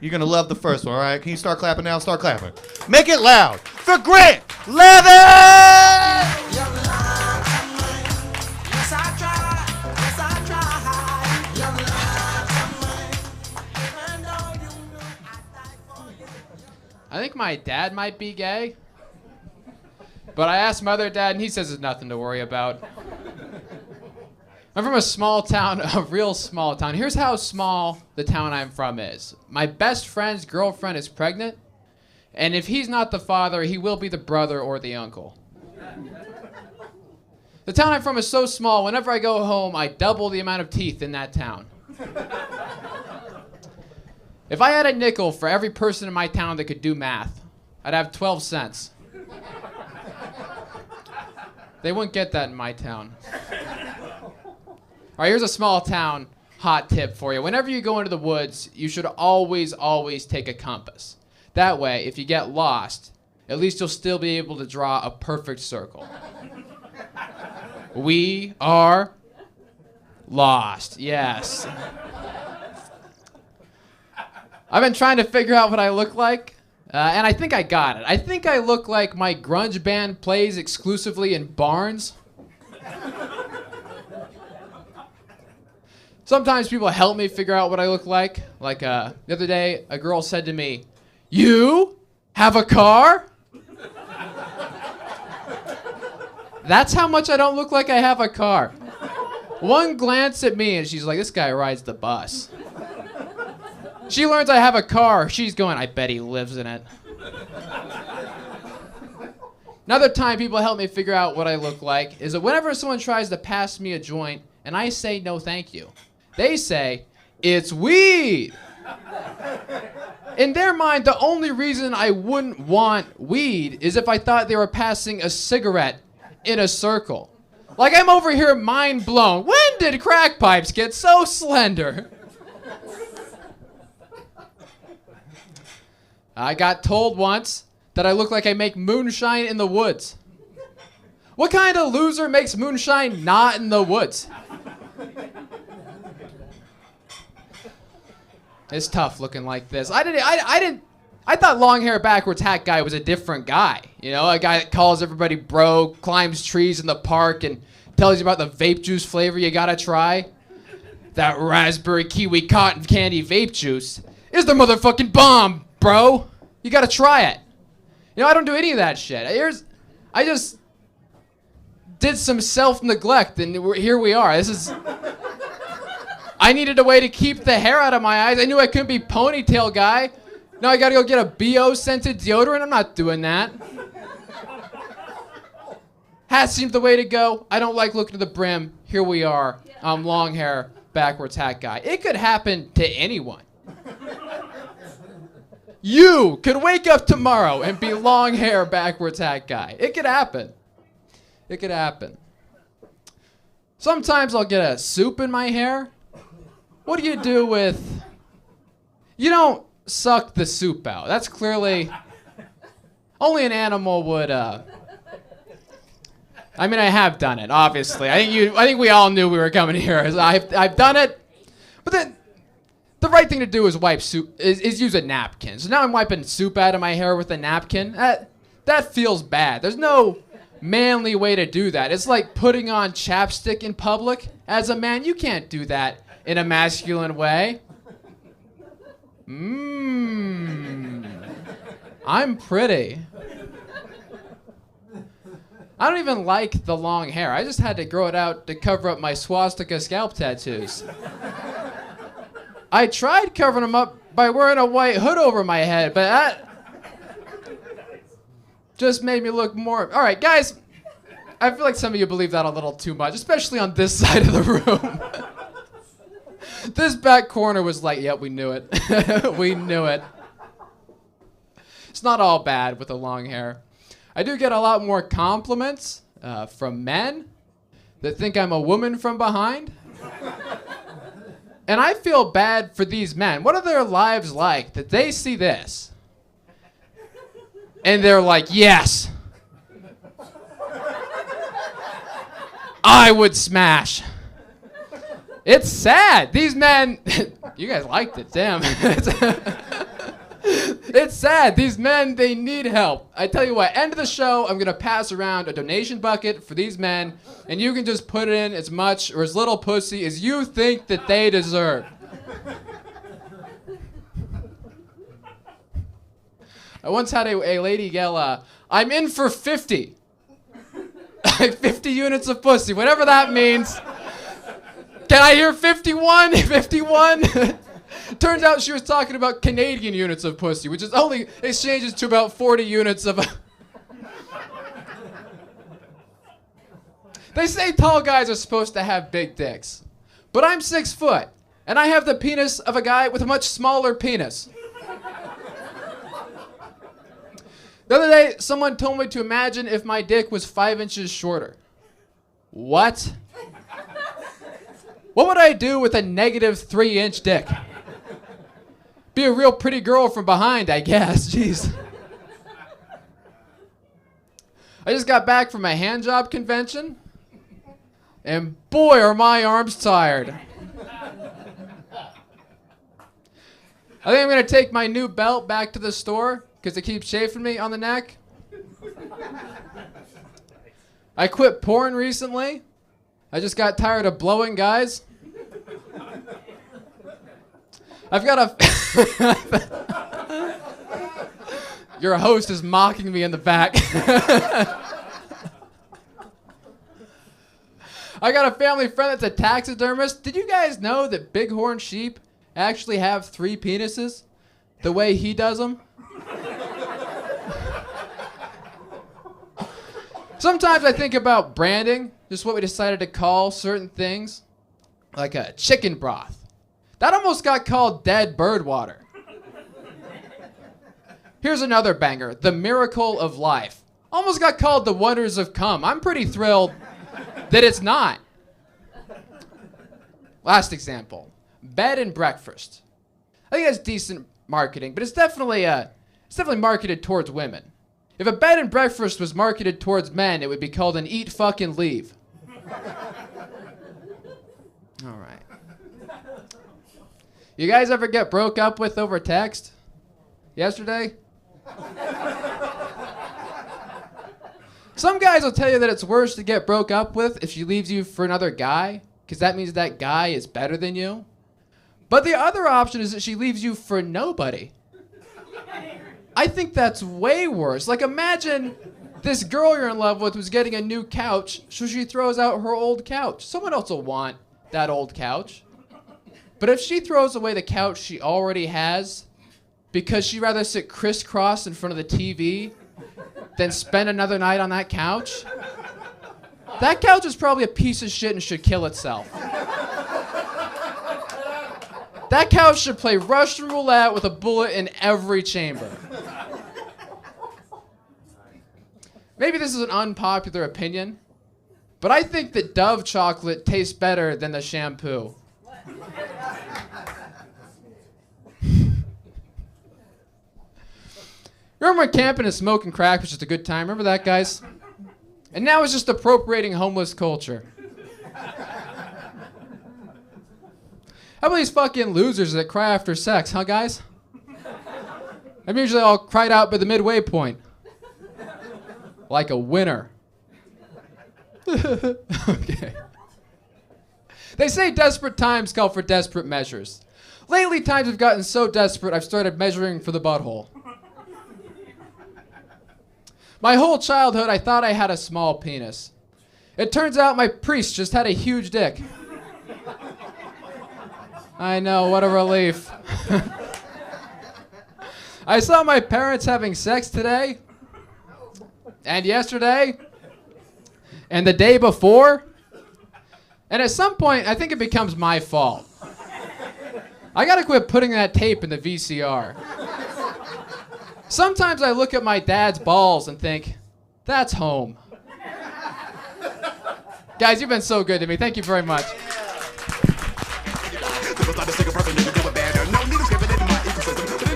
You're going to love the first one, all right? Can you start clapping now? Start clapping. Make it loud for Grant Leavitt! I think my dad might be gay. But I asked my other dad, and he says there's nothing to worry about. I'm from a small town, a real small town. Here's how small the town I'm from is. My best friend's girlfriend is pregnant, and if he's not the father, he will be the brother or the uncle. The town I'm from is so small, whenever I go home, I double the amount of teeth in that town. If I had a nickel for every person in my town that could do math, I'd have 12 cents. They wouldn't get that in my town. All right, here's a small town hot tip for you. Whenever you go into the woods, you should always take a compass. That way, if you get lost, at least you'll still be able to draw a perfect circle. We are lost, yes. I've been trying to figure out what I look like, and I think I got it. I think I look like my grunge band plays exclusively in barns. Sometimes people help me figure out what I look like. Like the other day, a girl said to me, "You have a car?" That's how much I don't look like I have a car. One glance at me and she's like, "This guy rides the bus." She learns I have a car. She's going, "I bet he lives in it." Another time people help me figure out what I look like is that whenever someone tries to pass me a joint and I say no thank you, they say, "It's weed." In their mind, the only reason I wouldn't want weed is if I thought they were passing a cigarette in a circle. Like I'm over here mind blown. When did crack pipes get so slender? I got told once that I look like I make moonshine in the woods. What kind of loser makes moonshine not in the woods? It's tough looking like this. I thought long hair backwards hat guy was a different guy. You know, a guy that calls everybody bro, climbs trees in the park, and tells you about the vape juice flavor you gotta try. That raspberry kiwi cotton candy vape juice is the motherfucking bomb, bro. You gotta try it. You know, I don't do any of that shit. I just did some self-neglect, and here we are. I needed a way to keep the hair out of my eyes. I knew I couldn't be ponytail guy. Now I gotta go get a BO scented deodorant. I'm not doing that. Hat seems the way to go. I don't like looking to the brim. Here we are. I'm long hair, backwards hat guy. It could happen to anyone. You could wake up tomorrow and be long hair, backwards hat guy. It could happen. It could happen. Sometimes I'll get a soup in my hair. What do you do with... You don't suck the soup out. That's clearly... Only an animal would... I mean, I have done it, obviously. I think we all knew we were coming here. I've done it. But then... The right thing to do is wipe soup, is use a napkin. So now I'm wiping soup out of my hair with a napkin. That feels bad. There's no manly way to do that. It's like putting on chapstick in public. As a man, you can't do that in a masculine way. I'm pretty. I don't even like the long hair. I just had to grow it out to cover up my swastika scalp tattoos. I tried covering them up by wearing a white hood over my head, but that just made me look more... All right, guys, I feel like some of you believe that a little too much, especially on this side of the room. This back corner was like, yep, we knew it. We knew it. It's not all bad with the long hair. I do get a lot more compliments from men that think I'm a woman from behind. And I feel bad for these men. What are their lives like that they see this? And they're like, yes. I would smash. It's sad. These men, you guys liked it, damn. It's sad. These men, they need help. I tell you what, end of the show, I'm going to pass around a donation bucket for these men, and you can just put in as much or as little pussy as you think that they deserve. I once had a lady yell, I'm in for 50. Like 50 units of pussy, whatever that means. Can I hear 51? 51? Turns out she was talking about Canadian units of pussy, which is only exchanges to about 40 units of... They say tall guys are supposed to have big dicks. But I'm 6 foot, and I have the penis of a guy with a much smaller penis. The other day, someone told me to imagine if my dick was 5 inches shorter. What? What would I do with a negative 3-inch dick? Be a real pretty girl from behind, I guess. Jeez. I just got back from a hand job convention, and boy, are my arms tired. I think I'm going to take my new belt back to the store because it keeps chafing me on the neck. I quit porn recently. I just got tired of blowing guys. I've got a... Your host is mocking me in the back. I got a family friend that's a taxidermist. Did you guys know that bighorn sheep actually have 3 penises? The way he does them? Sometimes I think about branding, just what we decided to call certain things, like a chicken broth. That almost got called dead bird water. Here's another banger, the miracle of life. Almost got called the wonders of cum. I'm pretty thrilled that it's not. Last example, bed and breakfast. I think that's decent marketing, but it's definitely marketed towards women. If a bed and breakfast was marketed towards men, it would be called an eat, fucking leave. All right. You guys ever get broke up with over text? Yesterday? Some guys will tell you that it's worse to get broke up with if she leaves you for another guy, because that means that guy is better than you. But the other option is that she leaves you for nobody. I think that's way worse. Like, imagine this girl you're in love with was getting a new couch, so she throws out her old couch. Someone else will want that old couch. But if she throws away the couch she already has because she'd rather sit crisscross in front of the TV than spend another night on that couch, that couch is probably a piece of shit and should kill itself. That couch should play Russian roulette with a bullet in every chamber. Maybe this is an unpopular opinion, but I think that Dove chocolate tastes better than the shampoo. Remember when camping and smoking crack was just a good time? Remember that, guys? And now it's just appropriating homeless culture. How about these fucking losers that cry after sex, huh, guys? I'm usually all cried out by the midway point. Like a winner. Okay. They say desperate times call for desperate measures. Lately, times have gotten so desperate, I've started measuring for the butthole. My whole childhood, I thought I had a small penis. It turns out my priest just had a huge dick. I know, what a relief. I saw my parents having sex today, and yesterday, and the day before, and at some point, I think it becomes my fault. I gotta quit putting that tape in the VCR. Sometimes I look at my dad's balls and think, that's home. Guys, you've been so good to me. Thank you very much.